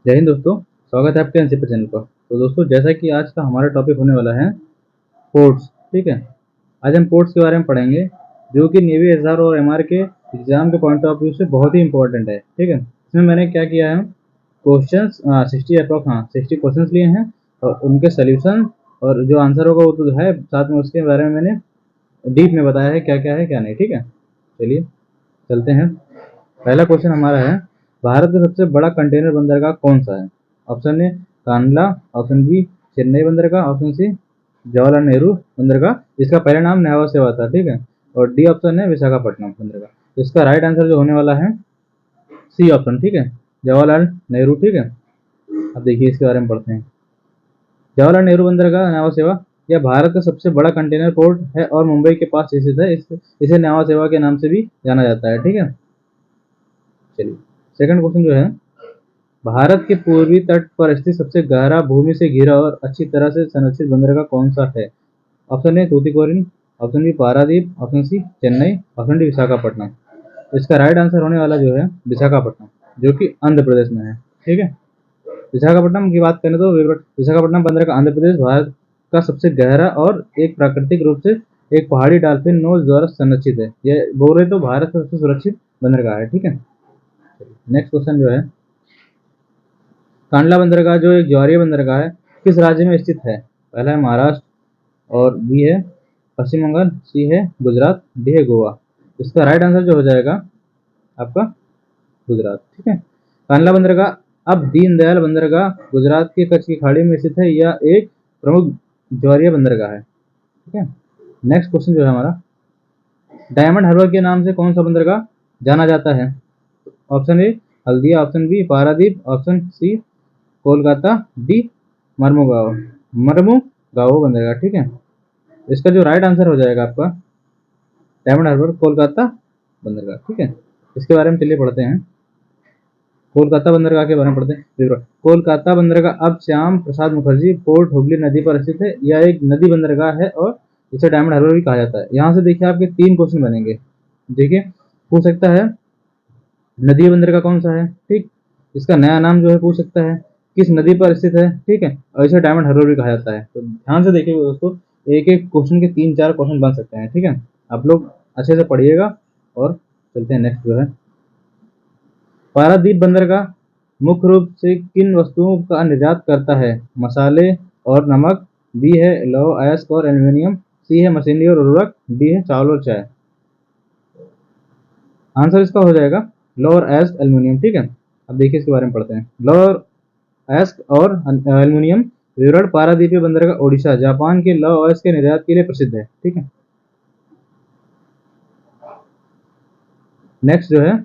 जय हिंद दोस्तों। स्वागत है आपके एनसीपी चैनल पर। तो दोस्तों, जैसा कि आज का हमारा टॉपिक होने वाला है पोर्ट्स। ठीक है, आज हम पोर्ट्स के बारे में पढ़ेंगे, जो कि नेवी एसआर और एमआर के एग्जाम के पॉइंट ऑफ व्यू से बहुत ही इंपॉर्टेंट है। ठीक है, इसमें मैंने क्या किया है, क्वेश्चंस 60 क्वेश्चंस लिए हैं और उनके सोल्यूशन और जो आंसर होगा वो तो है, साथ में उसके बारे में मैंने डीप में बताया है क्या क्या है क्या नहीं। ठीक है, चलिए चलते हैं। पहला क्वेश्चन हमारा है, भारत का सबसे बड़ा कंटेनर बंदरगाह कौन सा है? Option A Kandla, option B Chennai बंदरगाह, ऑप्शन सी जवाहरलाल नेहरू बंदरगाह, जिसका पहला नाम नेवा सेवा था। ठीक है, और डी ऑप्शन है विशाखापट्टनम बंदरगाह। तो इसका राइट आंसर जो होने वाला है सी ऑप्शन। ठीक है, जवाहरलाल नेहरू। ठीक है, अब देखिए इसके बारे में पढ़ते हैं। जवाहरलाल नेहरू बंदरगाह नेवा सेवा यह भारत का सबसे बड़ा कंटेनर पोर्ट है और मुंबई के पास स्थित है। इसे नेवा सेवा के नाम से भी जाना जाता है। ठीक है, चलिए सेकंड क्वेश्चन जो है, भारत के पूर्वी तट पर स्थित सबसे गहरा भूमि से घिरा और अच्छी तरह से संरक्षित बंदरगाह कौन सा है? Option A Tuticorin, option B Paradip, option C Chennai, option D Visakhapatnam. तो इसका राइट आंसर होने वाला जो है विशाखापट्टनम, जो कि आंध्र प्रदेश में है। ठीक है, विशाखापट्टनम की बात करें तो विशाखापट्टनम बंदरगाह आंध्र प्रदेश भारत का सबसे गहरा और एक प्राकृतिक रूप से एक पहाड़ी डॉल्फिन नोज द्वारा संरक्षित है। यह बोले तो भारत का सबसे सुरक्षित बंदरगाह है। ठीक है, नेक्स्ट क्वेश्चन जो है, कांडला बंदरगाह जो एक ज्वारीय बंदरगाह है किस राज्य में स्थित है? पहला है महाराष्ट्र, और बी है पश्चिम बंगाल, सी है गुजरात, डी है गोवा। इसका राइट आंसर जो हो जाएगा आपका गुजरात। ठीक है, कांडला बंदरगाह अब दीनदयाल बंदरगाह गुजरात के कच्छ की खाड़ी में स्थित है। यह एक प्रमुख ज्वारीय बंदरगाह है। ठीक है, नेक्स्ट क्वेश्चन जो है हमारा, डायमंड हार्बर के नाम से कौन सा बंदरगाह जाना जाता है? Option A Haldia, option B Paradip, option C Kolkata, D Mormugao बंदरगाह। ठीक है, इसका जो राइट आंसर हो जाएगा आपका डायमंड हार्बर कोलकाता बंदरगाह। ठीक है, इसके बारे में चलिए पढ़ते हैं। कोलकाता बंदरगाह के बारे में पढ़ते हैं। कोलकाता बंदरगाह अब श्याम प्रसाद मुखर्जी पोर्ट हुगली नदी पर स्थित है। यह एक नदी बंदरगाह है और इसे डायमंड हार्बर भी कहा जाता है। यहाँ से देखिए आपके 3 क्वेश्चन बनेंगे। देखिए, पूछ सकता है नदी बंदरगाह कौन सा है, ठीक, इसका नया नाम जो है पूछ सकता है, किस नदी पर स्थित है, ठीक है, और इसे डायमंड हार्बर भी कहा जाता है। तो ध्यान से देखिए दोस्तों, एक एक क्वेश्चन के 3-4 क्वेश्चन बन सकते हैं। ठीक है, आप लोग अच्छे से पढ़िएगा और चलते हैं नेक्स्ट जो है, पारादीप बंदरगाह मुख्य रूप से किन वस्तुओं का निर्यात करता है? मसाले और नमक, बी है लौह अयस्क और एल्यूमिनियम, सी है मशीनरी और उर्वरक, डी है चावल और चाय। आंसर इसका हो जाएगा लौह अयस्क एल्यूमिनियम। ठीक है, अब देखिए इसके बारे में पढ़ते हैं। लौह अयस्क और एल्यूमिनियम विवरण, पारादीपीय बंदरगाह ओडिशा जापान के लौह अयस्क के निर्यात के लिए प्रसिद्ध है। ठीक है, नेक्स्ट जो है,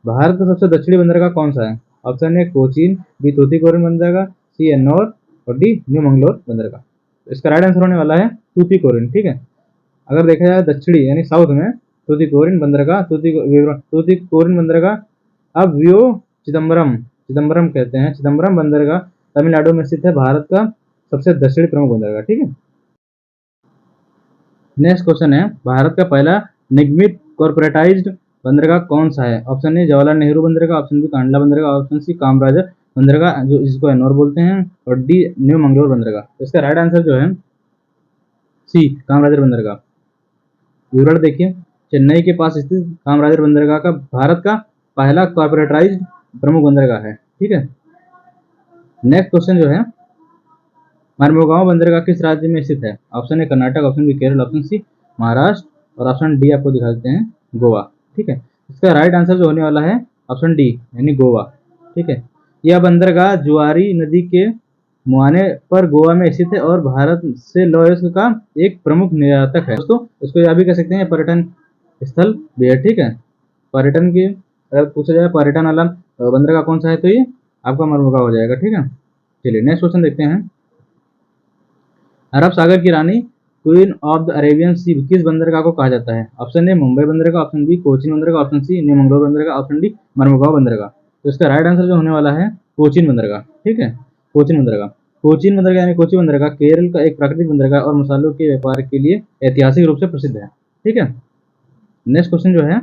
भारत का सबसे दक्षिणी बंदरगाह कौन सा है? Option A Cochin, B Tuticorin बंदरगाह, सी एन्नौर और डी न्यू मंगलोर बंदरगाह। तो इसका राइट आंसर होने वाला है तूतीकोरिन। ठीक है, अगर देखा जाए दक्षिणी यानी साउथ में तूतीकोरिन बंदरगाह, तूतीकोरिन बंदरगाह अब व्यो चिदम्बरम चिदम्बरम कहते हैं, चिदम्बरम बंदरगाह तमिलनाडु में स्थित है, भारत का सबसे दक्षिणी प्रमुख बंदरगाह। ठीक है, नेक्स्ट क्वेश्चन है, भारत का पहला निगमित कॉर्पोरेटाइज्ड बंदरगाह कौन सा है? ऑप्शन ए जवाहरलाल नेहरू बंदरगाह, ऑप्शन बी कांडला बंदरगाह, ऑप्शन सी कामराजर बंदरगाह जो जिसको एन्नौर बोलते हैं, और डी न्यू मंगलोर बंदरगाह। इसका राइट आंसर जो है सी कामराजर बंदरगाह। विवरण देखिए, चेन्नई के पास स्थित कामराजर बंदरगाह का भारत का पहला कॉर्पोरेटाइज्ड प्रमुख बंदरगाह है। ठीक है, नेक्स्ट क्वेश्चन जो है, मर्मुगांव बंदरगाह किस राज्य में स्थित है? Option A Karnataka, option B Kerala, option C Maharashtra और ऑप्शन डी आपको दिखा देते हैं गोवा। ठीक है, इसका राइट आंसर जो होने वाला है ऑप्शन डी यानी गोवा। ठीक है, यह बंदरगाह जुआरी नदी के मुहाने पर गोवा में स्थित है और भारत से लौह अयस्क का एक प्रमुख निर्यातक है। दोस्तों, इसको यह भी कह सकते हैं पर्यटन स्थल भी है। ठीक है, पर्यटन की अगर पूछा जाए पर्यटन वाला बंदरगाह कौन सा है, तो ये आपका मरमुगा हो जाएगा। ठीक है, चलिए नेक्स्ट क्वेश्चन देखते हैं। अरब सागर की रानी क्वीन ऑफ द अरेबियन सी किस बंदरगाह को कहा जाता है? ऑप्शन ए मुंबई बंदरगाह, ऑप्शन बी कोचीन बंदरगाह, ऑप्शन सी न्यू मंगलोर बंदरगाह, ऑप्शन डी मरमुगांव बंदरगाह। तो इसका राइट आंसर जो होने वाला है कोचीन बंदरगाह। ठीक है, कोचीन बंदरगाह। कोचीन बंदरगाह यानी कोची बंदरगाह केरल का एक प्राकृतिक बंदरगाह और मसालों के व्यापार के लिए ऐतिहासिक रूप से प्रसिद्ध है। ठीक है, नेक्स्ट क्वेश्चन जो है,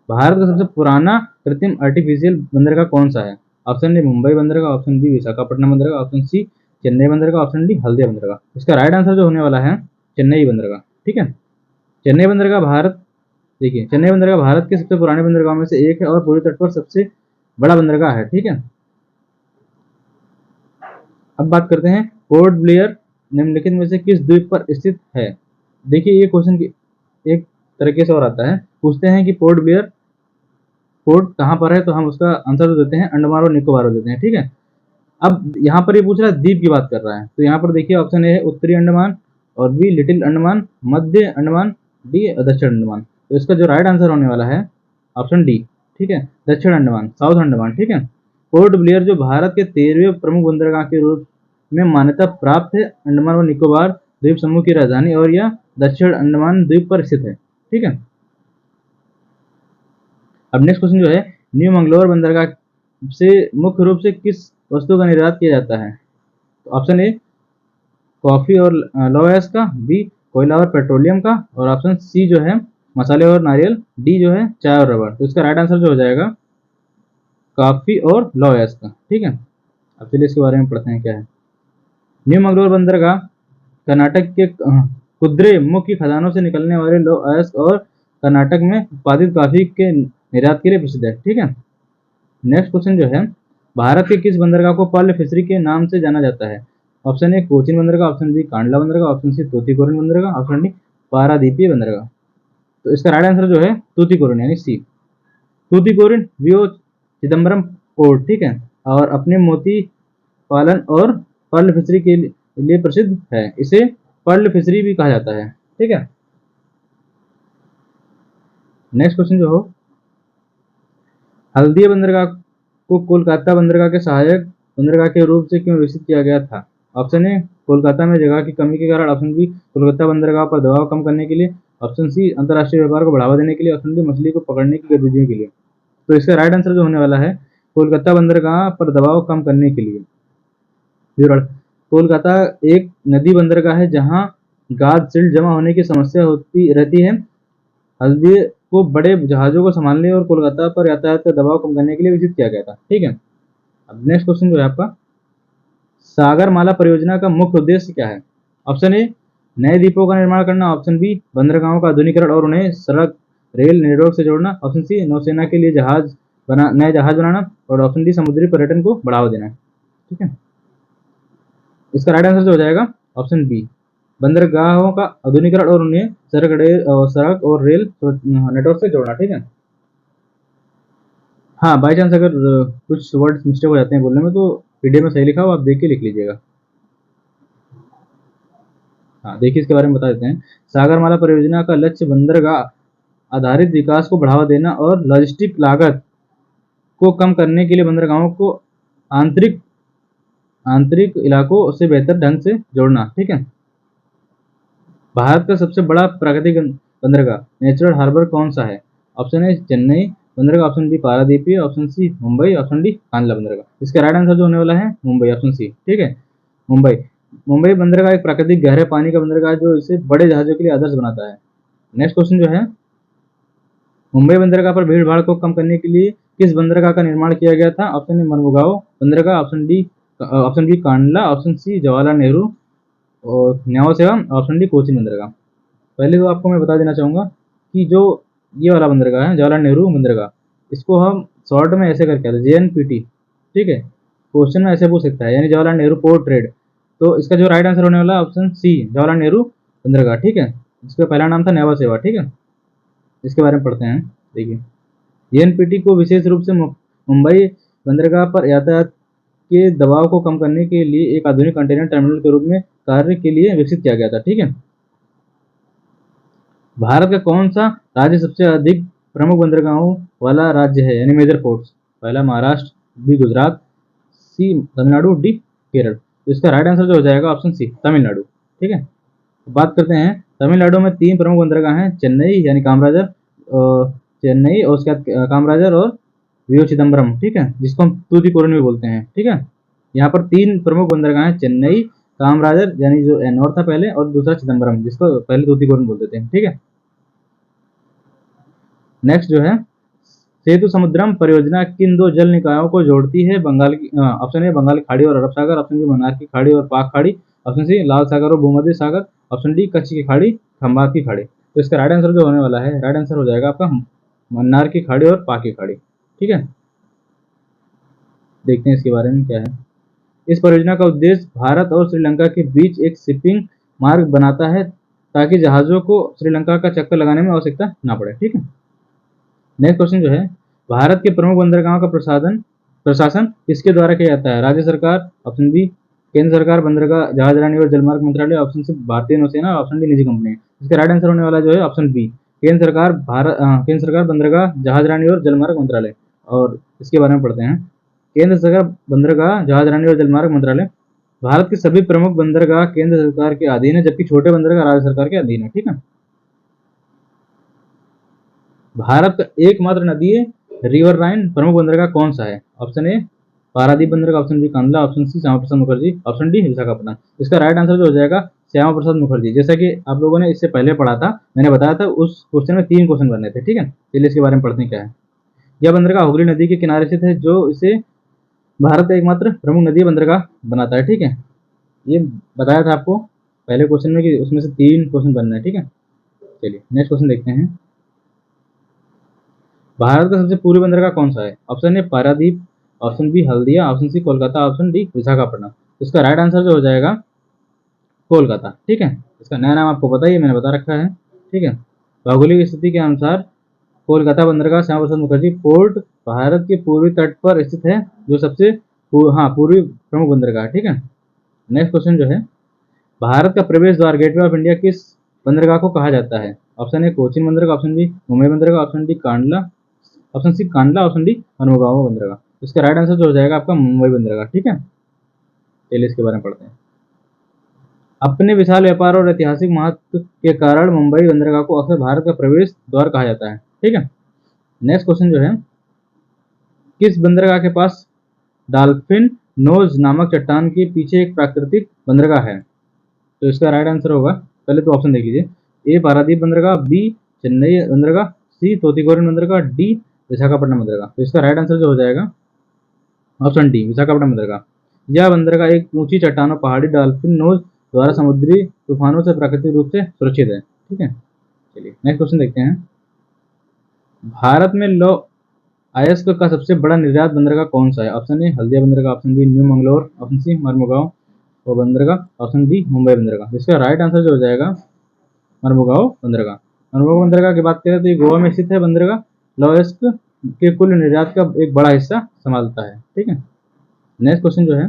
भारत का सबसे पुराना कृत्रिम आर्टिफिशियल बंदरगाह कौन सा है? ऑप्शन ए मुंबई बंदरगाह, ऑप्शन बी विशाखापट्टनम बंदरगाह, ऑप्शन सी चेन्नई बंदरगाह, ऑप्शन डी हल्दिया बंदरगाह। इसका राइट आंसर जो होने वाला है चेन्नई बंदरगाह। ठीक है, चेन्नई बंदरगाह भारत, देखिए चेन्नई बंदरगाह भारत के सबसे पुराने बंदरगाहों में से एक है और पूरे तट पर सबसे बड़ा बंदरगाह है। ठीक है, अब बात करते हैं पोर्ट ब्लेयर निम्नलिखित में से किस द्वीप पर स्थित है। देखिए ये क्वेश्चन एक तरीके से और आता है, पूछते हैं कि पोर्ट ब्लेयर पोर्ट कहाँ पर है, तो हम उसका आंसर देते हैं अंडमान और निकोबार देते हैं। ठीक है, अब यहाँ पर ये पूछ रहा है द्वीप की बात कर रहा है, तो यहाँ पर देखिए ऑप्शन ए है उत्तरी अंडमान, और be little Andaman, Madhya Andaman, D दक्षिण अंडमान। तो इसका जो राइट आंसर होने वाला है ऑप्शन डी। ठीक है, दक्षिण अंडमान, साउथ अंडमान। ठीक है, पोर्ट ब्लेयर जो भारत के 13वें प्रमुख बंदरगाह के रूप में मान्यता प्राप्त है, अंडमान और निकोबार द्वीप समूह की राजधानी, और यह दक्षिण अंडमान द्वीप पर स्थित है। ठीक है, अब नेक्स्ट क्वेश्चन जो है, न्यू मंगलोर बंदरगाह से मुख्य रूप से किस वस्तु का निर्यात किया जाता है। तो ऑप्शन ए कॉफी और लौह का, बी कोयला और पेट्रोलियम का, और ऑप्शन सी जो है मसाले और नारियल, डी जो है चाय और रबर। तो इसका राइट आंसर जो हो जाएगा कॉफी और लौह का। ठीक है, अब चलिए इसके बारे में पढ़ते हैं क्या है। न्यू मंगलोर बंदरगाह कर्नाटक के कुद्रे मुख्य खदानों से निकलने वाले लौह अयस्क और कर्नाटक में उत्पादित कॉफी के निर्यात के लिए प्रसिद्ध है। ठीक है, नेक्स्ट क्वेश्चन जो है, भारत के किस बंदरगाह को पर्ल फिशरी के नाम से जाना जाता है। ऑप्शन ए कोचिन बंदरगाह, ऑप्शन बी कांडला बंदरगाह, ऑप्शन सी तूतीकोरिन बंदरगाह, ऑप्शन डी पारादीपीय बंदरगाह। तो इसका राइट आंसर जो है तूतीकोरिन यानी सी। तूतीकोरिन वियो चिदम्बरम पोर्ट, ठीक है, और अपने मोती पालन और पर्ल फिशरी के लिए प्रसिद्ध है। इसे पर्ल फिशरी भी कहा जाता है। ठीक है, नेक्स्ट क्वेश्चन जो हो, हल्दिया बंदरगाह को कोलकाता बंदरगाह के सहायक बंदरगाह के रूप से क्यों विकसित किया गया था। ऑप्शन ए कोलकाता में जगह की कमी के कारण, ऑप्शन बी कोलकाता बंदरगाह पर दबाव कम करने के लिए, ऑप्शन सी अंतर्राष्ट्रीय व्यापार को बढ़ावा देने के लिए, ऑप्शन डी मछली को पकड़ने की गतिविधियों के लिए। तो इसका राइट आंसर जो होने वाला है कोलकाता बंदरगाह पर दबाव कम करने के लिए। विवरण, कोलकाता एक नदी बंदरगाह है जहां गाद सिल्ट जमा होने की समस्या होती रहती है। हल्दिया को बड़े जहाजों को संभालने और कोलकाता पर यातायात का दबाव कम करने के लिए विकसित किया गया था। ठीक है, अब नेक्स्ट क्वेश्चन जो है आपका, सागरमाला परियोजना का मुख्य उद्देश्य क्या है। ऑप्शन ए नए द्वीपों का निर्माण करना, ऑप्शन बी बंदरगाहों का आधुनिकीकरण और उन्हें सड़क रेल नेटवर्क से जोड़ना, ऑप्शन सी नौसेना के लिए नए जहाज बनाना, और ऑप्शन डी समुद्री पर्यटन को बढ़ावा देना। ठीक है, इसका राइट आंसर जो हो जाएगा ऑप्शन बी, बंदरगाहों का आधुनिकीकरण और उन्हें सड़क और रेल नेटवर्क से जोड़ना। ठीक है, हाँ बाई चांस अगर कुछ वर्ड मिस्टेक हो जाते हैं बोलने में, तो पीडीएफ में सही लिखा हो, आप देख के लिख लीजिएगा। हाँ देखिए इसके बारे में बता देते हैं। सागरमाला परियोजना का लक्ष्य बंदरगाह आधारित विकास को बढ़ावा देना और लॉजिस्टिक लागत को कम करने के लिए बंदरगाहों को आंतरिक आंतरिक इलाकों से बेहतर ढंग से जोड़ना। ठीक है, भारत का सबसे बड़ा प्राकृतिक बंदरगाह नेचुरल हार्बर कौन सा है। ऑप्शन ए चेन्नई बंदरगाह, ऑप्शन बी पारादीपीय, option C Mumbai, option D Kandla बंदरगाह। इसका राइट आंसर जो होने वाला है मुंबई, ऑप्शन सी। ठीक है, मुंबई मुंबई बंदरगाह एक प्राकृतिक गहरे पानी का बंदरगाह जो इसे बड़े जहाजों के लिए आदर्श बनाता है। नेक्स्ट क्वेश्चन जो है, मुंबई बंदरगाह पर भीड़ भाड़ को कम करने के लिए किस बंदरगाह का निर्माण किया गया था। ऑप्शन ए मरमुगांव बंदरगाह, option B Kandla, option C Jawaharlal Nehru और न्यावा सेवा, ऑप्शन डी कोचिन बंदरगाह। पहले तो आपको मैं बता देना चाहूँगा कि जो ये वाला बंदरगाह है जवाहरलाल नेहरू बंदरगाह, इसको हम शॉर्ट में ऐसे करके आते हैं JNPT। ठीक है, क्वेश्चन में ऐसे पूछ सकता है, यानी जवाहरलाल नेहरू पोर्ट ट्रेड। तो इसका जो राइट आंसर होने वाला है ऑप्शन सी जवाहरलाल नेहरू बंदरगाह। ठीक है, इसका पहला नाम था न्यावा सेवा। ठीक है, इसके बारे में पढ़ते हैं। देखिए JNPT को विशेष रूप से मुंबई बंदरगाह पर यातायात के दबाव को कम करने के लिए एक आधुनिक कंटेनर टर्मिनल के रूप में कार्य के लिए विकसित किया गया था। ठीक है, भारत का कौन सा राज्य सबसे अधिक प्रमुख बंदरगाहों वाला राज्य है, यानी मेजर पोर्ट्स। पहला महाराष्ट्र, बी गुजरात, सी तमिलनाडु, डी केरल। तो इसका राइट आंसर जो हो जाएगा ऑप्शन सी तमिलनाडु। ठीक है, तो बात करते हैं तमिलनाडु में 3 प्रमुख बंदरगाह हैं, चेन्नई यानी कामराजर, चेन्नई और उसके बाद कामराजर और वियो चिदम्बरम। ठीक है, जिसको हम तूतीकोरिन भी बोलते हैं। ठीक है, यहाँ पर 3 प्रमुख बंदरगाह हैं, चेन्नई, कामराजर यानी जो एनोर था पहले, और दूसरा चिदम्बरम जिसको पहले तूतीकोरिन बोलते थे। ठीक है, नेक्स्ट जो है सेतु समुद्रम परियोजना किन दो जल निकायों को जोड़ती है? बंगाल की ऑप्शन ए बंगाल की खाड़ी और अरब सागर, ऑप्शन बी मन्नार की खाड़ी और पाक खाड़ी, ऑप्शन सी लाल सागर और भूमध्य सागर, ऑप्शन डी कच्छ की खाड़ी खंबात की खाड़ी। तो इसका राइट आंसर जो होने वाला है, राइट आंसर हो जाएगा आपका मन्नार की खाड़ी और पाक की खाड़ी। ठीक है, देखते हैं इसके बारे में क्या है। इस परियोजना का उद्देश्य भारत और श्रीलंका के बीच एक शिपिंग मार्ग बनाता है ताकि जहाजों को श्रीलंका का चक्कर लगाने में आवश्यकता ना पड़े। ठीक है, नेक्स्ट क्वेश्चन जो है, भारत के प्रमुख बंदरगाहों का प्रशासन किसके द्वारा किया जाता है? राज्य सरकार, ऑप्शन बी केंद्र सरकार, बंदरगाह जहाजरानी और जलमार्ग मंत्रालय, ऑप्शन सी भारतीय नौसेना, ऑप्शन डी निजी कंपनी। इसका राइट आंसर होने वाला जो है ऑप्शन बी केंद्र सरकार बंदरगाह जहाजरानी और जलमार्ग मंत्रालय। और इसके बारे में पढ़ते हैं। केंद्र सरकार बंदरगाह जहाजरानी और जलमार्ग मंत्रालय भारत के सभी प्रमुख बंदरगाह केंद्र सरकार के अधीन है, जबकि छोटे बंदरगाह राज्य सरकार के अधीन है। ठीक है, भारत का एकमात्र नदी रिवर राइन प्रमुख बंदरगाह कौन सा है? ऑप्शन ए पारादीप बंदरगाह, option B Kandla, option C Shyama Prasad Mukherjee, option D Visakhapatnam. इसका राइट आंसर जो हो जाएगा श्यामा प्रसाद मुखर्जी। जैसा कि आप लोगों ने इससे पहले पढ़ा था, मैंने बताया था उस क्वेश्चन में 3 क्वेश्चन बनने थे। ठीक है, चलिए इसके बारे में पढ़ते हैं क्या है। यह बंदरगाह हुगली नदी के किनारे स्थित है, जो इसे भारत का एकमात्र प्रमुख नदी बंदरगाह बनाता है। ठीक है, ये बताया था आपको पहले क्वेश्चन में कि उसमें से 3 क्वेश्चन बनना है। ठीक है, चलिए नेक्स्ट क्वेश्चन देखते हैं। भारत का सबसे पूर्वी बंदरगाह कौन सा है? Option A Paradip, option B Haldia, option C Kolkata, option D Visakhapatnam. इसका राइट आंसर जो हो जाएगा कोलकाता। ठीक है, इसका नया नाम आपको पता ही है, मैंने बता रखा है। ठीक है, भौगोलिक स्थिति के अनुसार कोलकाता बंदरगाह श्यामा प्रसाद मुखर्जी पोर्ट भारत के पूर्वी तट पर स्थित है, जो सबसे पूर्वी प्रमुख बंदरगाह। ठीक है, नेक्स्ट क्वेश्चन जो है, भारत का प्रवेश द्वार गेटवे ऑफ इंडिया किस बंदरगाह को कहा जाता है? ऑप्शन ए कोचिन बंदरगाह, ऑप्शन बी मुंबई बंदरगाह, option D Kandla, option C Kandla, option D Mormugao बंदरगाह। इसका राइट आंसर जो हो जाएगा आपका मुंबई बंदरगाह। ठीक है, चलिए इसके बारे में पढ़ते हैं। अपने विशाल व्यापार और ऐतिहासिक महत्व के कारण मुंबई बंदरगाह को अक्सर भारत का प्रवेश द्वार कहा जाता है। ठीक है, नेक्स्ट क्वेश्चन जो है, किस बंदरगाह के पास डॉल्फिन नोज नामक चट्टान के पीछे एक प्राकृतिक बंदरगाह है? तो इसका राइट आंसर होगा, पहले तो ऑप्शन देख लीजिए, ए पारादीप बंदरगाह, बी चेन्नई बंदरगाह, सी तूतीकोरिन बंदरगाह, डी विशाखापट्टनम बंदरगाह। तो इसका राइट आंसर जो हो जाएगा ऑप्शन डी विशाखापट्टनम बंदरगाह। यह बंदरगाह एक ऊंची चट्टानों पहाड़ी डॉल्फिन नोज द्वारा समुद्री तूफानों से प्राकृतिक रूप से सुरक्षित है। ठीक है, चलिए नेक्स्ट क्वेश्चन देखते हैं। भारत में लौ अयस्क का सबसे बड़ा निर्यात बंदरगाह कौन सा है? ऑप्शन ए हल्दिया बंदरगाह, option B new Mangalore, option C Mormugao वो बंदरगाह, ऑप्शन डी मुंबई बंदरगाह। इसका राइट आंसर जो हो जाएगा मरमुगांव बंदरगाह। मरमुगांव बंदरगाह की बात करें तो ये गोवा में स्थित है बंदरगाह, लॉयस्क के कुल निर्यात का एक बड़ा हिस्सा संभालता है। ठीक है, नेक्स्ट क्वेश्चन जो है,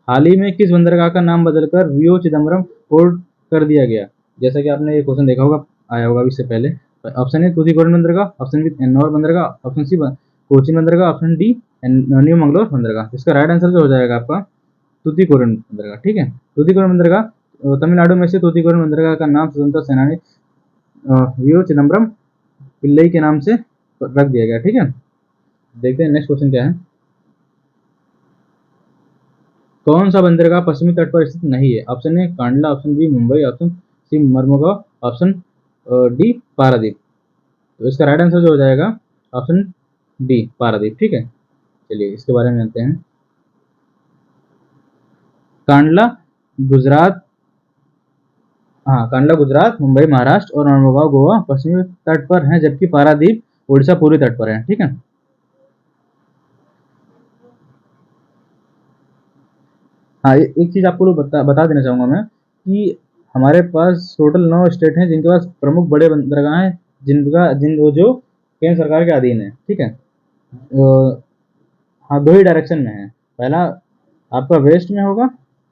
हाल ही में किस बंदरगाह का नाम बदलकर वीओ चिदम्बरम पोर्ट कर दिया गया? जैसा कि आपने ये क्वेश्चन देखा होगा, आया होगा इससे पहले। ऑप्शन ए तूतीकोरिन बंदरगाह, ऑप्शन बी एन्नौर बंदरगाह, ऑप्शन सी कोचीन बंदरगाह, ऑप्शन डी न्यू मंगलोर बंदरगाह। इसका राइट आंसर जो हो जाएगा आपका तूतीकोरिन बंदरगाह। ठीक है, तूतीकोरिन बंदरगाह तमिलनाडु में से तूतीकोरिन बंदरगाह का नाम स्वतंत्रता सेनानी वीओ चिदम्बरम पिल्लई के नाम से रख दिया गया। ठीक है, देखते हैं नेक्स्ट क्वेश्चन क्या है। कौन सा बंदरगाह पश्चिमी तट पर स्थित नहीं है? Option A Kandla, option B Mumbai, option C Mormugao, option D Paradip. तो इसका राइट आंसर जो हो जाएगा ऑप्शन डी पारादीप। ठीक है, चलिए इसके बारे में जानते हैं। कांडला गुजरात, कांडला गुजरात, मुंबई महाराष्ट्र और मरमुगांव गोवा पश्चिमी तट पर है, जबकि पारादीप उड़ीसा पूर्वी तट पर है। ठीक है, हाँ एक चीज आपको बता देना चाहूंगा मैं कि हमारे पास टोटल 9 स्टेट हैं जिनके पास प्रमुख बड़े बंदरगाह हैं, जिन वो जो केंद्र सरकार के अधीन है। ठीक है, हाँ 2 ही डायरेक्शन में है, पहला आपका वेस्ट में होगा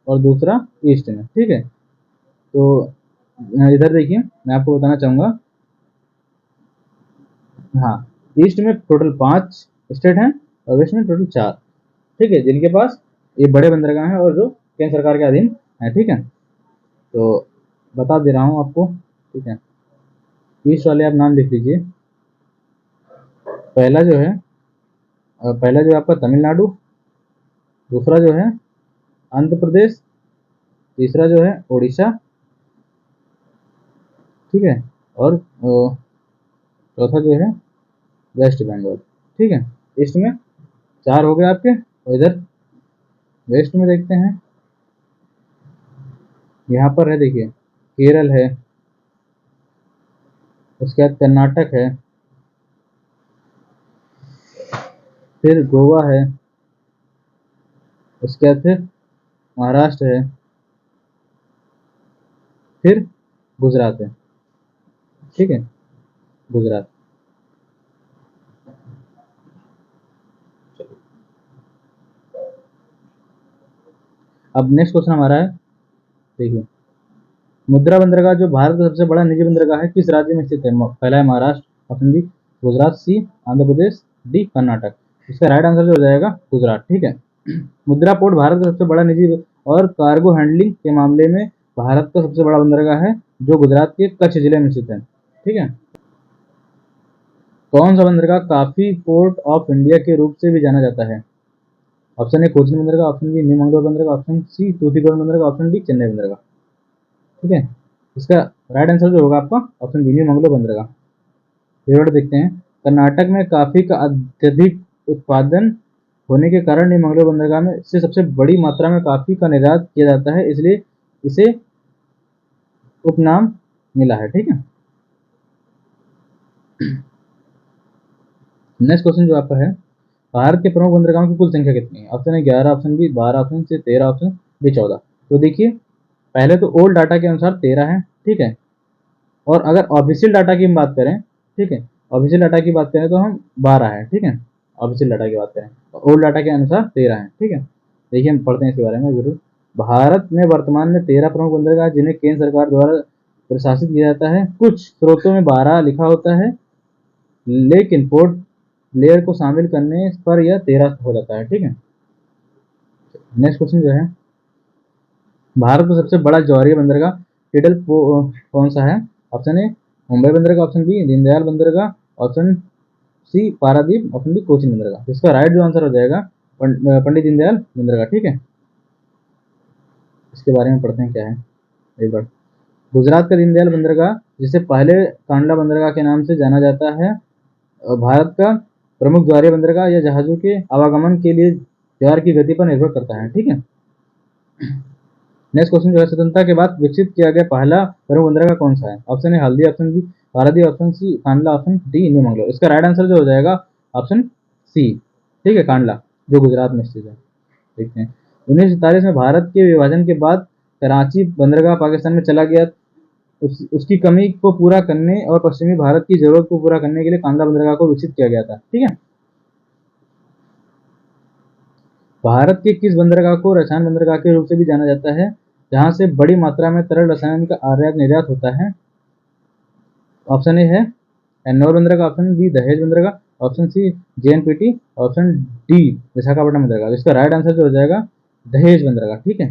और दूसरा ईस्ट में। ठीक है, तो इधर देखिए मैं आपको बताना चाहूंगा, हाँ ईस्ट में टोटल 5 स्टेट हैं और वेस्ट में टोटल 4। ठीक है, जिनके पास ये बड़े बंदरगाह हैं और जो केंद्र सरकार के अधीन है। ठीक है, तो बता दे रहा हूँ आपको। ठीक है, ईस्ट वाले आप नाम लिख लीजिए। पहला जो है आपका तमिलनाडु, दूसरा जो है आंध्र प्रदेश, तीसरा जो है उड़ीसा, ठीक है, और चौथा जो है वेस्ट बंगाल। ठीक है। ईस्ट में 4 हो गए आपके, और इधर वेस्ट में देखते हैं, यहाँ पर है देखिए केरल है, उसके बाद कर्नाटक है, फिर गोवा है, उसके बाद फिर महाराष्ट्र है, फिर गुजरात है, ठीक है, गुजरात। अब नेक्स्ट क्वेश्चन हमारा है, देखिए मुद्रा बंदरगाह जो भारत का सबसे बड़ा निजी बंदरगाह है किस राज्य में स्थित है? पहला है महाराष्ट्र, ऑप्शन बी गुजरात, सी आंध्र प्रदेश, डी कर्नाटक। इसका राइट आंसर जो हो जाएगा गुजरात, ठीक है। मुद्रा पोर्ट भारत का सबसे बड़ा निजी और कार्गो हैंडलिंग के मामले में भारत का सबसे बड़ा बंदरगाह है, जो गुजरात के कच्छ जिले में स्थित है, ठीक है। कौन सा बंदरगाह काफी पोर्ट ऑफ इंडिया के रूप से भी जाना जाता है? ऑप्शन ए कोचिन बंदरगाह, ऑप्शन बी न्यू मंगलोर बंदरगाह, ऑप्शन सी तूतीकोरन बंदरगाह, ऑप्शन डी चेन्नई बंदरगाह, ठीक है। इसका राइट आंसर जो होगा आपका ऑप्शन बी न्यू मंगलोर बंदरगाह। फिर देखते हैं, कर्नाटक में कॉफी का अत्यधिक उत्पादन होने के कारण न्यू मंगलोर बंदरगाह में से सबसे बड़ी मात्रा में कॉफी का निर्यात किया जाता है, इसलिए इसे उपनाम मिला है, ठीक है। नेक्स्ट क्वेश्चन जो आपका है, भारत के प्रमुख बंदरगाहों की कुल संख्या कितनी है? ऑप्शन है 11, option B 12, option C 13, option D 14। तो देखिए पहले तो ओल्ड डाटा के अनुसार 13 है, ठीक है। और अगर ऑफिशियल डाटा की हम बात करें, ठीक है, ऑफिशियल डाटा की बात करें तो हम 12 है, ठीक है। ऑफिशियल डाटा की बात करें, ओल्ड डाटा के अनुसार 13 है, ठीक है। देखिए हम पढ़ते हैं इसके बारे में जरूर। भारत में वर्तमान में 13 प्रमुख बंदरगाह जिन्हें केंद्र सरकार द्वारा प्रशासित किया जाता है। कुछ स्रोतों में 12 लिखा होता है, लेकिन पोर्ट ब्लेयर को शामिल करने पर यह 13 हो जाता है, ठीक है। नेक्स्ट क्वेश्चन जो है, भारत का सबसे बड़ा जौहरी बंदरगाह टिडल कौन सा है? ऑप्शन ए मुंबई बंदरगाह, ऑप्शन बी दीनदयाल बंदरगाह, option C Paradip, option D Cochin बंदरगाह। इसका राइट जो आंसर हो जाएगा पंडित दीनदयाल बंदरगाह, ठीक है। इसके बारे में पढ़ते हैं क्या है एक बार। गुजरात का दीनदयाल बंदरगाह, जिसे पहले कांडला बंदरगाह के नाम से जाना जाता है, भारत का प्रमुख जौहरी बंदरगाह या जहाजों के आवागमन के लिए ज्वार की गति पर निर्भर करता है, ठीक है। नेक्स्ट क्वेश्चन जो है, स्वतंत्रता के बाद विकसित किया गया पहला प्रमुख बंदरगाह कौन सा है? Option A Haldia, option B Paradip, option C Kandla, option D new Mangalore. इसका राइट आंसर जो हो जाएगा ऑप्शन सी, ठीक है, कांडला, जो गुजरात में स्थित है। देखते हैं 1947 में भारत के विभाजन के बाद कराची बंदरगाह पाकिस्तान में चला गया। उसकी कमी को पूरा करने और पश्चिमी भारत की जरूरत को पूरा करने के लिए कांडला बंदरगाह को विकसित किया गया था, ठीक है। भारत के किस बंदरगाह को रसायन बंदरगाह के रूप से भी जाना जाता है, जहां से बड़ी मात्रा में तरल रसायन का आयात निर्यात होता है? ऑप्शन ए है एन्नौर बंदरगाह, ऑप्शन बी दहेज बंदरगाह, option C JNPT, option D Visakhapatnam बंदरगाह। इसका राइट आंसर जो हो जाएगा दहेज बंदरगाह, ठीक है।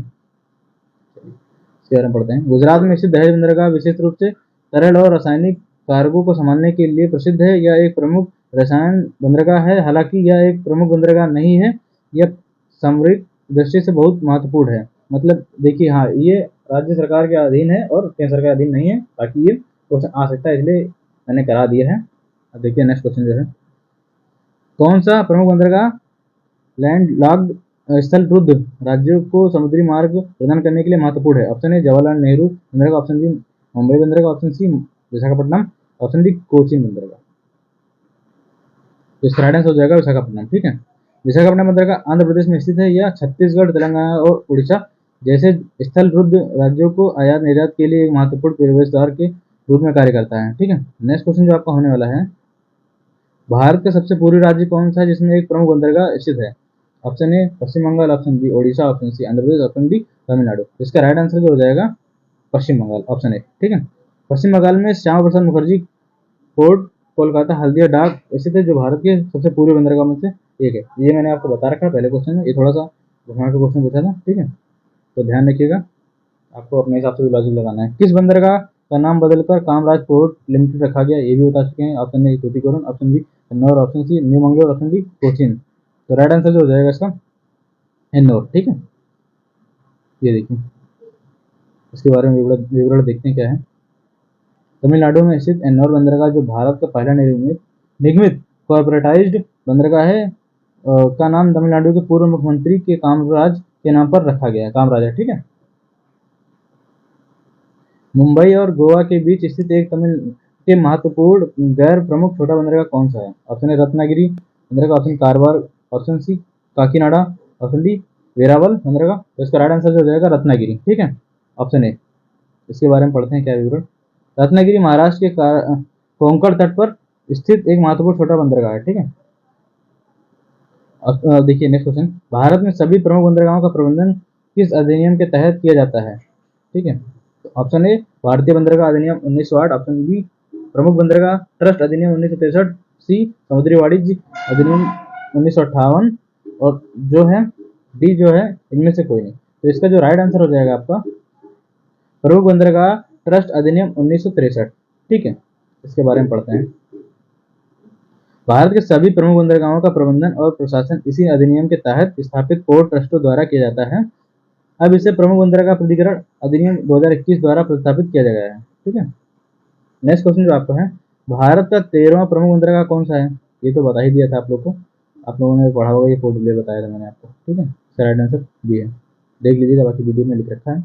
इसके बारे में पढ़ते हैं। गुजरात में स्थित दहेज बंदरगाह विशेष रूप से तरल और रासायनिक कार्गो को संभालने के लिए प्रसिद्ध है। यह एक प्रमुख रसायन बंदरगाह है, हालांकि यह एक प्रमुख बंदरगाह नहीं है। यह सामरिक दृष्टि से बहुत महत्वपूर्ण है। मतलब देखिए, हाँ, ये राज्य सरकार के अधीन है और केंद्र सरकार के अधीन नहीं है, ताकि ये क्वेश्चन आ सकता है, इसलिए मैंने करा दिया है। अब देखिए नेक्स्ट क्वेश्चन जो है, कौन सा प्रमुख बंदरगाह लैंड लॉक्ड स्थल रुद्ध राज्यों को समुद्री मार्ग प्रदान करने के लिए महत्वपूर्ण है? ऑप्शन ए जवाहरलाल नेहरू बंदरगाह, ऑप्शन बी मुंबई बंदरगाह, option C Visakhapatnam, option D Cochin बंदरगाह। तो इसका राइट आंसर हो जाएगा विशाखापट्टनम, ठीक है। विशाखापट्टनम बंदरगाह आंध्र प्रदेश में स्थित है। यह छत्तीसगढ़, तेलंगाना और उड़ीसा जैसे स्थल रुद्ध राज्यों को आयात निर्यात के लिए एक महत्वपूर्ण प्रवेश द्वार के रूप में कार्य करता है, ठीक है। नेक्स्ट क्वेश्चन जो आपका होने वाला है, भारत का सबसे पूर्वी राज्य कौन सा है जिसमें एक प्रमुख बंदरगाह स्थित है? Option A Paschim Bangal, option B Odisha, option C Andhra Pradesh, option D Tamil Nadu. इसका राइट आंसर जो हो जाएगा पश्चिम बंगाल, ऑप्शन ए, ठीक है। पश्चिम बंगाल में श्यामा प्रसाद मुखर्जी पोर्ट कोलकाता हल्दिया डाक स्थित है, जो भारत के सबसे पूर्वी बंदरगाह में से एक है। ये मैंने आपको बता रखा है पहले क्वेश्चन में, ये थोड़ा सा घुमा के क्वेश्चन पूछा था, ठीक है। तो ध्यान रखिएगा, आपको अपने हिसाब से भी लॉजिक लगाना है। किस बंदरगाह का नाम बदलकर कामराज पोर्ट लिमिटेड रखा गया, ये भी बता चुके हैं। Option A Tuticorin, option B Kannur, option C new Mangalore, option D Cochin. तो राइट आंसर जो हो जाएगा इसका एन्नौर, ठीक है। ये देखिए, इसके बारे में विवरण देखते हैं क्या है। तमिलनाडु में स्थित एन्नौर बंदरगाह, जो भारत का पहला निगमित कॉर्पोरेटाइज्ड बंदरगाह है का नाम तमिलनाडु के पूर्व मुख्यमंत्री के कामराज के नाम पर रखा गया है, कामराज है, ठीक है। मुंबई और गोवा के बीच स्थित एक तमिल के महत्वपूर्ण गैर प्रमुख छोटा बंदरगाह कौन सा है? ऑप्शन ए रत्नागिरी बंदरगाह, option Karwar, option C Kakinada, option D Veraval बंदरगाह। तो इसका राइट आंसर जो हो जाएगा रत्नागिरी, ठीक है, ऑप्शन ए। इसके बारे में पढ़ते हैं क्या विवरण। रत्नागिरी महाराष्ट्र के कोंकण तट पर स्थित एक महत्वपूर्ण छोटा बंदरगाह है, ठीक है। देखिए नेक्स्ट क्वेश्चन, भारत में सभी प्रमुख बंदरगाहों का प्रबंधन किस अधिनियम के तहत किया जाता है? ठीक है, ऑप्शन ए भारतीय बंदरगाह अधिनियम 1908, ऑप्शन बी प्रमुख बंदरगाह ट्रस्ट अधिनियम 1963, सी समुद्री वाणिज्य अधिनियम 1958 और जो है डी जो है इनमें से कोई नहीं। तो इसका जो राइट आंसर हो जाएगा आपका प्रमुख बंदरगाह ट्रस्ट अधिनियम 1963, ठीक है। इसके बारे में पढ़ते हैं। भारत के सभी प्रमुख बंदरगाहों का प्रबंधन और प्रशासन इसी अधिनियम के तहत स्थापित पोर्ट ट्रस्टों द्वारा किया जाता है। अब इसे प्रमुख बंदरगाह प्राधिकरण अधिनियम 2021 द्वारा प्रस्तावित किया गया है, ठीक है। नेक्स्ट क्वेश्चन जो आपका है, भारत का 13वां प्रमुख बंदरगाह कौन सा है? ये तो बता ही दिया था आप लोग को, आप लोगों ने पढ़ा होगा, ये पोर्ट ब्लेयर बताया था मैंने आपको, ठीक है। राइट आंसर बी है, देख लीजिएगा, बाकी वीडियो में लिख रखा है।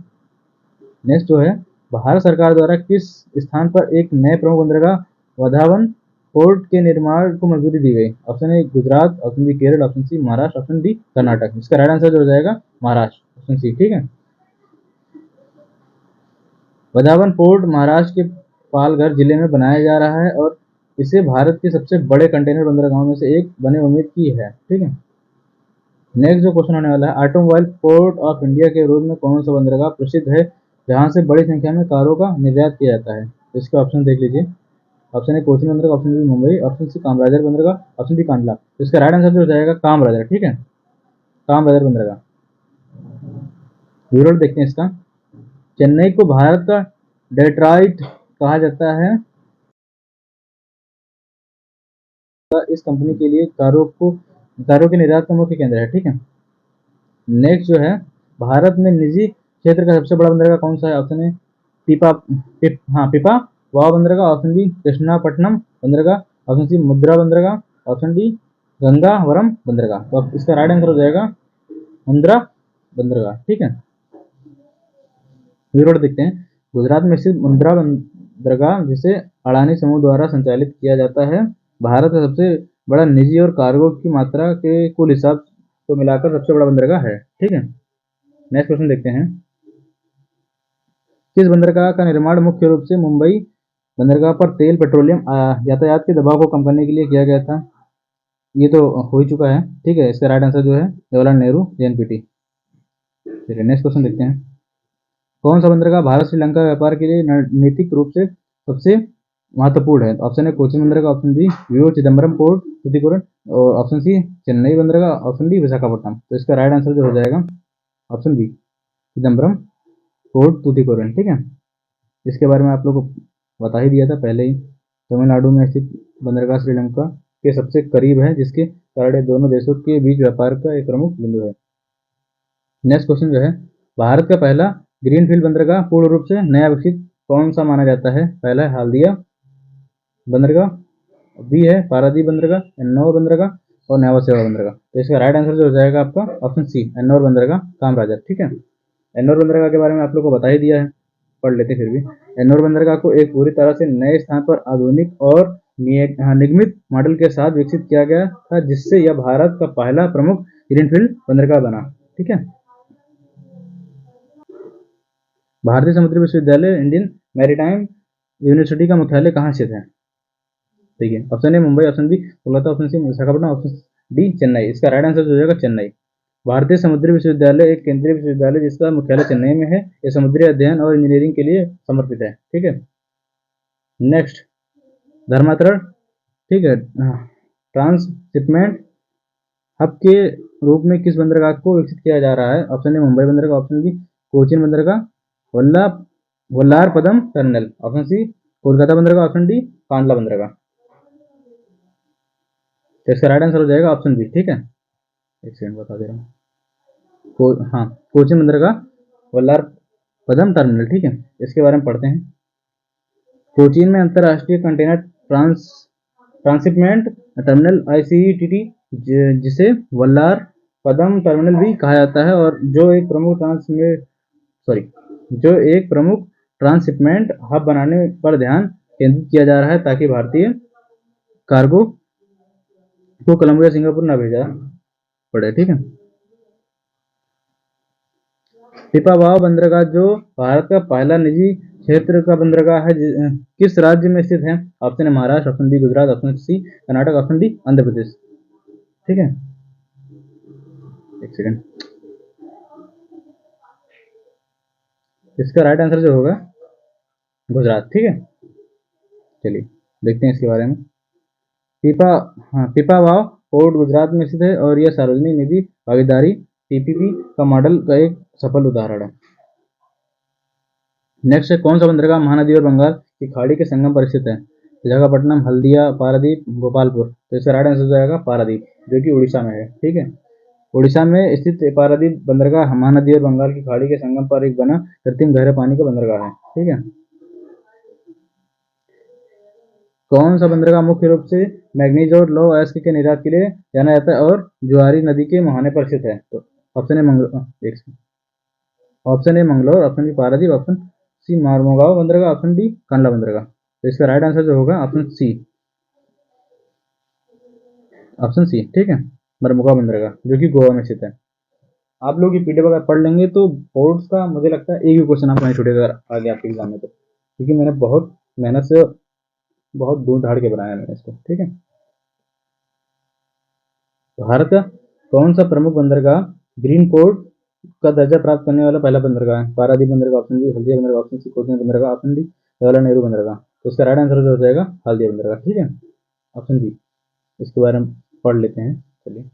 नेक्स्ट जो है, भारत सरकार द्वारा किस स्थान पर एक नए प्रमुख बंदरगाह वधावन पोर्ट के निर्माण को मंजूरी दी गई? Option A Gujarat, option B Kerala, option C Maharashtra, option D Karnataka. इसका राइट आंसर जो हो जाएगा महाराष्ट्र, ऑप्शन सी, ठीक है। वधावन पोर्ट महाराष्ट्र के पालघर जिले में बनाया जा रहा है और इसे भारत के सबसे बड़े कंटेनर बंदरगाहों में से एक बने उम्मीद की है, ठीक है। नेक्स्ट जो क्वेश्चन होने वाला है, ऑटोमोबाइल पोर्ट ऑफ इंडिया के रूप में कौन सा बंदरगाह प्रसिद्ध है जहां से बड़ी संख्या में कारों का निर्यात किया जाता है? तो इसके ऑप्शन देख लीजिए। ऑप्शन ए कोचिन बंदरगाह, option B Mumbai, option C Kamarajar बंदरगाह, ऑप्शन डी कांडला। तो इसका राइट आंसर जो हो जाएगा कामराजर, ठीक है, कामराजर बंदरगाह। विवरण देखते हैं इसका। चेन्नई को भारत का डेट्रॉइट कहा जाता है। इस कंपनी के लिए कारों के निर्यात का मुख्य केंद्र है, ठीक है। नेक्स्ट जो है, भारत में निजी क्षेत्र का सबसे बड़ा बंदरगाह कौन सा है? ऑप्शन ए पिपा वाव बंदरगाह, ऑप्शन बी कृष्णापट्टनम बंदरगाह, ऑप्शन सी मुद्रा बंदरगाह, ऑप्शन डी गंगावरम बंदरगाह। तो अब इसका राइट आंसर हो जाएगा मुंद्रा बंदरगाह, ठीक है। विवरण देखते हैं। गुजरात में स्थित मुंद्रा बंदरगाह, जिसे अडानी समूह द्वारा संचालित किया जाता है, भारत का सबसे बड़ा निजी और कार्गो की मात्रा के कुल हिसाब को मिलाकर सबसे बड़ा बंदरगाह है, ठीक है। नेक्स्ट क्वेश्चन देखते हैं। किस बंदरगाह का निर्माण मुख्य रूप से मुंबई बंदरगाह पर तेल पेट्रोलियम यातायात के दबाव को कम करने के लिए किया गया था? ये तो हो ही चुका है, ठीक है। इसका राइट आंसर जो है जवाहरलाल नेहरू जेएनपीटी। ठीक है, नेक्स्ट क्वेश्चन देखते हैं। कौन सा बंदरगाह भारत श्रीलंका व्यापार के लिए रणनीतिक रूप से सबसे महत्वपूर्ण है? ऑप्शन ए कोचिन बंदरगाह, option B V O Chidambaram port Tuticorin और ऑप्शन सी चेन्नई बंदरगाह, ऑप्शन डी विशाखापट्टनम। तो इसका राइट आंसर जो हो जाएगा ऑप्शन बी चिदम्बरम पोर्ट तुतीकोरन, ठीक है। इसके बारे में आप लोग को बता ही दिया था पहले ही। तमिलनाडु में स्थित बंदरगाह श्रीलंका के सबसे करीब है, जिसके कारण ये दोनों देशों के बीच व्यापार का एक प्रमुख बिंदु है। नेक्स्ट क्वेश्चन जो है, भारत का पहला ग्रीनफील्ड बंदरगाह पूर्ण रूप से नया विकसित कौन सा माना जाता है? पहला है हल्दिया बंदरगाह, बी है पारादीप बंदरगाह, एन्नौर बंदरगाह और नेवा सेवा बंदरगाह। तो इसका राइट आंसर जो हो जाएगा आपका ऑप्शन सी एन्नौर बंदरगाह कामराजर, ठीक है। एन्नौर बंदरगाह के बारे में आप लोग को बता ही दिया है, पढ़ लेते फिर भी। एन्नौर बंदरगाह को एक पूरी तरह से नए स्थान पर आधुनिक और निगमित मॉडल के साथ विकसित किया गया था, जिससे यह भारत का पहला प्रमुख ग्रीनफील्ड बंदरगाह बना, ठीक है। भारतीय समुद्री विश्वविद्यालय इंडियन मैरीटाइम यूनिवर्सिटी का मुख्यालय कहाँ स्थित है? देखिए, option A Mumbai, option B Kolkata, option C Visakhapatnam, option D Chennai. इसका राइट आंसर हो जाएगा चेन्नई। भारतीय समुद्री विश्वविद्यालय एक केंद्रीय विश्वविद्यालय जिसका मुख्यालय चेन्नई में है। यह समुद्री अध्ययन और इंजीनियरिंग के लिए समर्पित है, ठीक है। नेक्स्ट, धर्मांतरण, ठीक है, ट्रांसशिपमेंट हब के रूप में किस बंदरगाह को विकसित किया जा रहा है? ऑप्शन ए मुंबई बंदरगाह, ऑप्शन बी कोचिन बंदरगाह, वल्लारपदम टर्मिनल, ऑप्शन सी कोलकाता बंदरगाह, ऑप्शन डी कांडला बंदरगाह। तो इसका राइट आंसर हो जाएगा ऑप्शन बी, ठीक है। एक सेकंड बता दे रहा हूँ। हाँ, कोचिन बंदरगाह वल्लारपदम टर्मिनल, ठीक है। इसके बारे में पढ़ते हैं। कोचीन में अंतरराष्ट्रीय कंटेनर ट्रांसशिपमेंट टर्मिनल ICTT, जिसे वल्लार पदम टर्मिनल भी कहा जाता है, और जो एक प्रमुख ट्रांसशिपमेंट हब बनाने पर ध्यान केंद्रित किया जा रहा है, ताकि भारतीय कार्गो को कोलंबो या सिंगापुर न भेजा पड़े। ठीक है। पिपावाव बंदरगाह, जो भारत का पहला निजी क्षेत्र का बंदरगाह है, किस राज्य में स्थित है? ऑप्शन है Maharashtra, option B Gujarat, option C Karnataka, option D Andhra Pradesh. ठीक है, एक सेकंड। इसका राइट आंसर जो होगा गुजरात। ठीक है, चलिए देखते हैं इसके बारे में। पिपावाव पोर्ट गुजरात में स्थित है, और यह सार्वजनिक निधि भागीदारी PPP का मॉडल का एक सफल उदाहरण है। नेक्स्ट है, कौन सा बंदरगाह महानदी और बंगाल की खाड़ी के संगम पर स्थित है? विशाखापट्टनम, हल्दिया, पारादीप, गोपालपुर। तो इसका राइट आंसर जाएगा पारादीप, जो कि उड़ीसा में है। ठीक है, उड़ीसा में स्थित पारादीप बंदरगाह महानदी और बंगाल की खाड़ी के संगम पर एक बना कृत्रिम गहरे पानी का बंदरगाह है। ठीक है। कौन सा बंदरगाह मुख्य रूप से मैग्नीज और लौह अयस्क के निर्यात के लिए जाना जाता है और जुआरी नदी के मुहाने पर स्थित है? तो option A Mangalore, option B Paradip, option C Mormugao बंदरगाह, ऑप्शन डी कांडला बंदरगाह। तो इसका राइट आंसर जो होगा ऑप्शन सी, ऑप्शन सी। ठीक है, मरमुगाव बंदरगाह, जो कि गोवा में स्थित है। आप लोग ये PDF अगर पढ़ लेंगे तो बोर्ड्स का मुझे लगता है एक भी क्वेश्चन आपको नहीं छूटेगा आगे आपके एग्जाम में, तो क्योंकि मैंने बहुत मेहनत से बहुत दूर ढाड़ के बनाया मैंने इसको। ठीक है। भारत का कौन सा प्रमुख बंदरगाह ग्रीन पोर्ट का दर्जा प्राप्त करने वाला पहला बंदरगाह है? पारादीप बंदरगाह, ऑप्शन बी हल्दिया बंदरगाह, ऑप्शन सी कोचिन बंदरगाह, ऑप्शन डी जवाहरलाल नेहरू बंदरगाह। तो इसका राइट आंसर जो हो जाएगा हल्दिया बंदरगाह। ठीक है, ऑप्शन बी। इसके बारे में पढ़ लेते हैं, चलिए।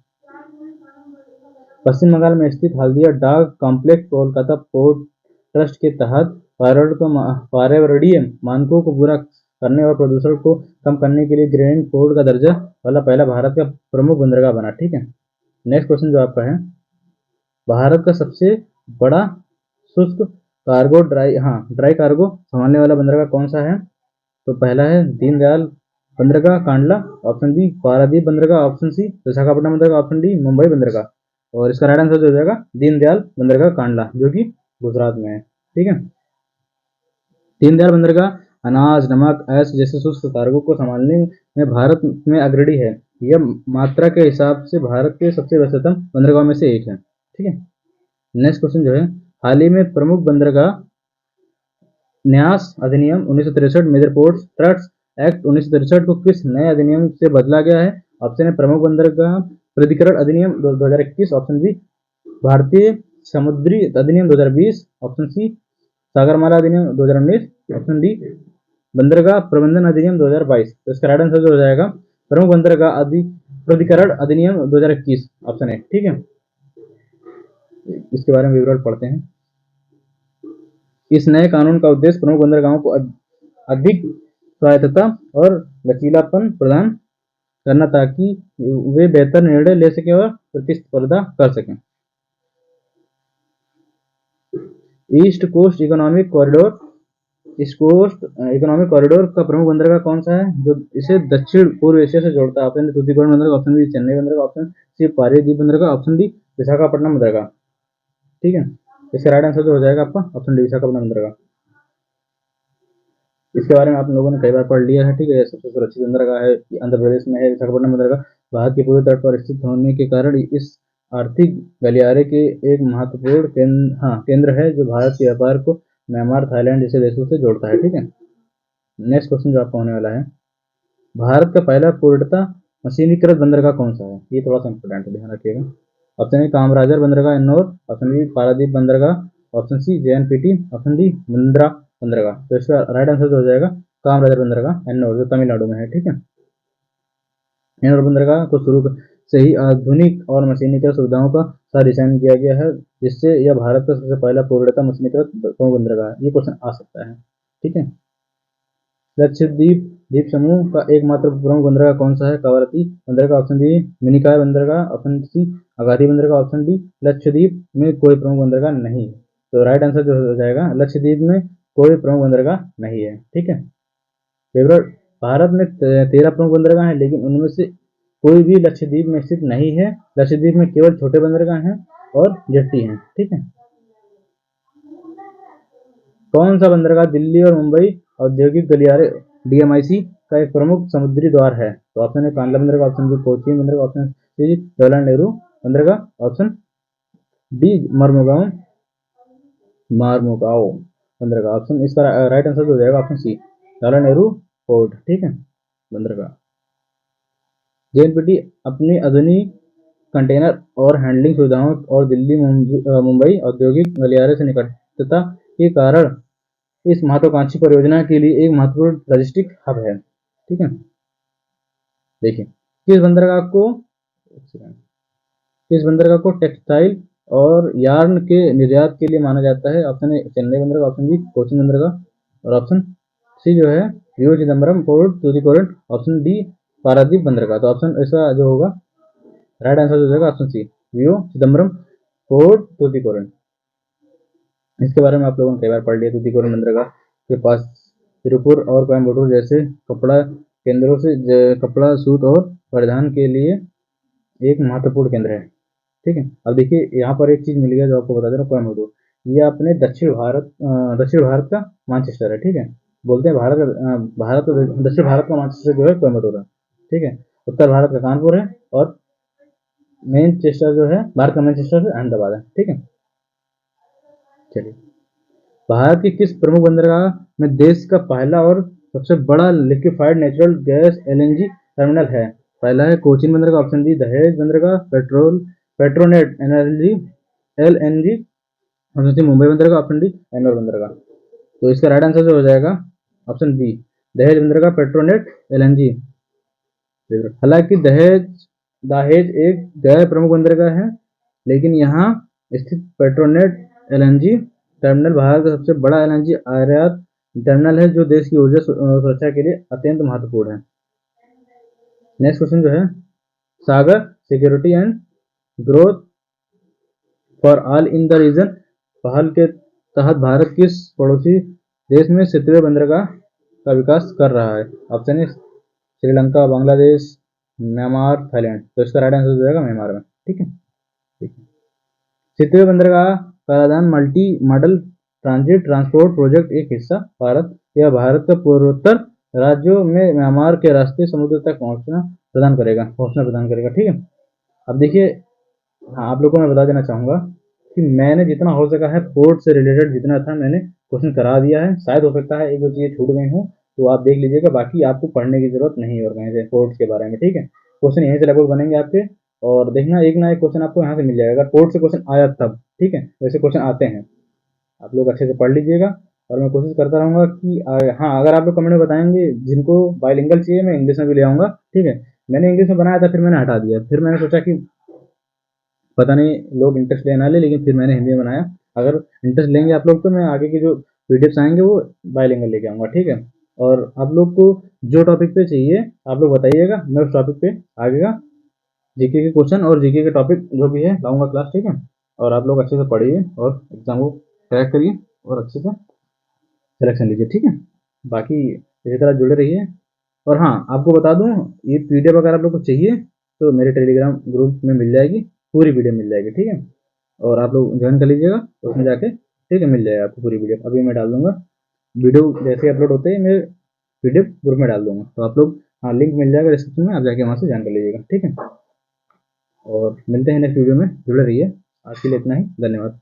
पश्चिम बंगाल में स्थित हल्दिया डाक कॉम्प्लेक्स कोलकाता पोर्ट ट्रस्ट के तहत पर्यावरणीय मानकों को पूरा करने और प्रदूषण को कम करने के लिए ग्रीन पोर्ट का दर्जा वाला पहला भारत का प्रमुख बंदरगाह बना। ठीक है। नेक्स्ट क्वेश्चन जो आपका है, भारत का सबसे बड़ा शुष्क कार्गो ड्राई कार्गो संभालने वाला बंदरगाह कौन सा है? तो पहला है दीनदयाल बंदरगाह कांडला, ऑप्शन बी पारादीप बंदरगाह, ऑप्शन सी विशाखापट्टनम बंदरगाह, ऑप्शन डी मुंबई बंदरगाह। और इसका राइट आंसर हो जाएगा दीनदयाल बंदरगाह कांडला, जो कि गुजरात में है। ठीक है। दीनदयाल बंदरगाह अनाज, नमक, अयस्क जैसे शुष्क कार्गो को संभालने में भारत में अग्रणी है। यह मात्रा के हिसाब से भारत के सबसे व्यस्ततम बंदरगाह में से एक है। ठीक है। नेक्स्ट क्वेश्चन जो है, हाल ही में प्रमुख बंदरगाह न्यास अधिनियम 1963 मेजर पोर्ट्स ट्रस्ट एक्ट 1963 को किस नए अधिनियम से बदला गया है? ऑप्शन है प्रमुख बंदरगाह प्राधिकरण अधिनियम 2021, ऑप्शन बी भारतीय समुद्री अधिनियम 2020, ऑप्शन सी सागरमाला अधिनियम 2019, ऑप्शन डी बंदरगाह प्रबंधन अधिनियम 2022। तो इसका राइट आंसर जो हो जाएगा प्रमुख बंदरगाह प्राधिकरण अधिनियम 2021, ऑप्शन है। ठीक है, इसके बारे में विवरण पढ़ते हैं। इस नए कानून का उद्देश्य प्रमुख बंदरगाहों को अधिक स्वायत्तता और लचीलापन प्रदान करना, ताकि वे बेहतर निर्णय ले सकें और प्रतिस्पर्धा कर सकें। ईस्ट कोस्ट इकोनॉमिक कॉरिडोर का प्रमुख बंदरगाह कौन सा है, जो इसे दक्षिण पूर्व एशिया से जोड़ता है? ऑप्शन डी तूतीकोरिन बंदरगाह, ऑप्शन बी चेन्नई बंदरगाह, ऑप्शन सी पारादीप बंदरगाह, ऑप्शन डी विशाखापट्टनम बंदरगाह। ठीक है, इसका राइट आंसर जो हो जाएगा आपका ऑप्शन डी विशाखापट्टनम बंदरगाह। इसके बारे में आप लोगों ने कई बार पढ़ लिया है। ठीक है, सबसे सुरक्षित बंदरगाह है आंध्र प्रदेश में है विशाखापट्टनम बंदरगाह। भारत के पूर्वी तट पर स्थित होने के कारण इस आर्थिक गलियारे के एक महत्वपूर्ण केंद्र है, जो भारत के व्यापार को म्यांमार, थाईलैंड जैसे देशों से जोड़ता है। ठीक है। नेक्स्ट क्वेश्चन जो आपका होने वाला है, भारत का पहला पूर्णतः मशीनीकृत बंदरगाह कौन सा है? ये थोड़ा सा इंपोर्टेंट है, ध्यान रखिएगा। ऑप्शन ए कामराजर बंदरगाह इंदौर, ऑप्शन बी पारादीप बंदरगाह, option C JNPT, option D Mundra बंदरगाह। तो इसका राइट आंसर हो जाएगा कामराजर बंदरगाह इंदौर, जो तमिलनाडु में है। ठीक है। इंदौर बंदरगाह को शुरू से ही आधुनिक और मशीनीकृत सुविधाओं का साथ डिजाइन किया गया है, जिससे यह भारत का सबसे पहला पूर्णतः मशीनीकृत प्रमुख बंदरगाह है। ये क्वेश्चन आ सकता है। ठीक है। लक्षद्वीप द्वीप समूह का एकमात्र प्रमुख बंदरगाह कौन सा है? कवरत्ती बंदरगाह, ऑप्शन बी मिनिकॉय बंदरगाह, ऑप्शन सी अगाधी बंदरगाह, ऑप्शन डी लक्षद्वीप में कोई प्रमुख बंदरगाह नहीं है। तो राइट आंसर जो हो जाएगा लक्षद्वीप में कोई प्रमुख बंदरगाह नहीं है। ठीक है। विवरण भारत में 13 प्रमुख बंदरगाह हैं, लेकिन उनमें से कोई भी लक्षद्वीप में स्थित नहीं है। लक्षद्वीप में केवल छोटे बंदरगाह हैं और जेट्टी हैं। ठीक है। कौन सा बंदरगाह दिल्ली और मुंबई औद्योगिक गलियारे डीएमआईसी का एक प्रमुख समुद्री द्वार है? तो ऑप्शन है कांडला बंदरगाह, ऑप्शन बी कोचीन बंदरगाह, ऑप्शन सी जवाहरलाल नेहरू बंदरगाह, ऑप्शन डी मरमुगांव मारमुगाओ बंदरगाह। ऑप्शन इसका राइट आंसर हो जाएगा option C Jawaharlal Nehru port. ठीक है, बंदरगाह। जेएनपीटी अपनी आधुनिक कंटेनर और हैंडलिंग सुविधाओं और दिल्ली मुंबई औद्योगिक गलियारे से निकटता के कारण इस महत्वाकांक्षी परियोजना के लिए एक महत्वपूर्ण लॉजिस्टिक हब है। ठीक है, देखिए किस बंदरगाह को टेक्सटाइल और यार्न के निर्यात के लिए माना जाता है? ऑप्शन ए चेन्नई बंदरगाह, ऑप्शन बी कोचिन बंदरगाह और ऑप्शन सी जो है V O Chidambaram port Tuticorin, option D Paradip बंदरगाह। तो ऑप्शन ऐसा जो होगा राइट आंसर हो जाएगा option C V O Chidambaram port Tuticorin. इसके बारे में आप लोगों ने कई बार पढ़ लिया। टूटिकोरिन बंदरगाह के पास तिरुपुर और कोयम्बटूर जैसे कपड़ा केंद्रों से कपड़ा सूत और परिधान के लिए एक महत्वपूर्ण केंद्र है। ठीक है, अब देखिए यहाँ पर एक चीज मिल गया जो आपको बता दे रहा हूँ। कोयम्बटूर ये अपने दक्षिण भारत का मानचेस्टर है। ठीक है, बोलते हैं दक्षिण भारत का मानचेस्टर जो है कोयम्बटूर है। ठीक है, उत्तर भारत का कानपुर है और मैनचेस्टर जो है भारत का मैनचेस्टर है अहमदाबाद है। ठीक है, चलिए भारत की किस प्रमुख बंदरगाह में देश का पहला और सबसे बड़ा liquefied natural gas LNG terminal है? पहला है कोचिन बंदरगाह, ऑप्शन डी दहेज बंदरगाह Petronet energy LNG, option C Mumbai बंदरगाह, ऑप्शन डी एनोर बंदरगाह। तो इसका राइट आंसर जो हो जाएगा ऑप्शन बी दहेज बंदरगाह पेट्रोनेट एलएनजी। हालांकि दहेज एक गैर प्रमुख बंदरगाह है, लेकिन यहाँ स्थित पेट्रोनेट एलएनजी टर्मिनल भारत का सबसे बड़ा एलएनजी आयात टर्मिनल है, जो देश की ऊर्जा सुरक्षा के लिए अत्यंत महत्वपूर्ण है। नेक्स्ट क्वेश्चन जो है SAGAR security and growth for all in the region पहल के तहत भारत किस पड़ोसी देश में क्षेत्रीय बंदरगाह का विकास कर रहा है? ऑप्शन है श्रीलंका, बांग्लादेश, म्यांमार, थाईलैंड। तो इसका राइट आंसर हो जाएगा म्यांमार में। ठीक है, क्षेत्रीय बंदरगाह कराधान multi modal transit transport project एक हिस्सा भारत का पूर्वोत्तर राज्यों में म्यांमार के रास्ते समुद्र तक पहुंचना प्रदान करेगा। ठीक है, अब देखिए हाँ आप लोगों को मैं बता देना चाहूंगा कि मैंने जितना हो सका है पोर्ट से रिलेटेड जितना था मैंने क्वेश्चन करा दिया है। शायद हो सकता है एक दो चीजें छूट गई हूँ, तो आप देख लीजिएगा। बाकी आपको पढ़ने की जरूरत नहीं है और कहीं से पोर्ट्स के बारे में। ठीक है, क्वेश्चन यहीं से लगभग बनेंगे आपके, और देखना एक ना एक क्वेश्चन आपको यहाँ से मिल जाएगा। पोर्ट से क्वेश्चन आया तब, ठीक है, वैसे क्वेश्चन आते हैं। आप लोग अच्छे से पढ़ लीजिएगा और मैं कोशिश करता रहूंगा कि हाँ अगर आप लोग कमेंट में बताएंगे जिनको बाइलिंगुअल चाहिए मैं इंग्लिश में भी ले आऊंगा। ठीक है, मैंने इंग्लिश में बनाया था फिर मैंने हटा दिया, फिर मैंने सोचा कि पता नहीं लोग इंटरेस्ट लेना ले, लेकिन फिर मैंने हिंदी में बनाया। अगर इंटरेस्ट लेंगे आप लोग तो मैं आगे की जो पीडीएफ्स आएंगे वो बाइलिंगुअल लेके आऊंगा। ठीक है, और आप लोग को जो टॉपिक पे चाहिए आप लोग बताइएगा, मैं उस टॉपिक पे आगे का जीके के क्वेश्चन और जीके के टॉपिक जो भी है लाऊंगा क्लास। ठीक है, और आप लोग अच्छे से पढ़िए और एग्जाम को क्रैक करिए और अच्छे से सिलेक्शन लीजिए। ठीक है, बाकी इसी तरह जुड़े रहिए। और हाँ आपको बता दूं ये पीडीएफ अगर आप लोग को चाहिए तो मेरे टेलीग्राम ग्रुप में मिल जाएगी, पूरी वीडियो मिल जाएगी। ठीक है, और आप लोग ज्वाइन कर लीजिएगा उसमें जाके। ठीक है, मिल जाएगा आपको पूरी वीडियो। अभी मैं डाल दूंगा वीडियो जैसे अपलोड होते हैं मैं पीडीएफ ग्रुप में डाल दूंगा, तो आप लोग हाँ लिंक मिल जाएगा डिस्क्रिप्शन में, आप जाके वहाँ से ज्वाइन कर लीजिएगा। ठीक है, और मिलते हैं नेक्स्ट वीडियो में, जुड़े रहिए। आज के लिए इतना ही, धन्यवाद।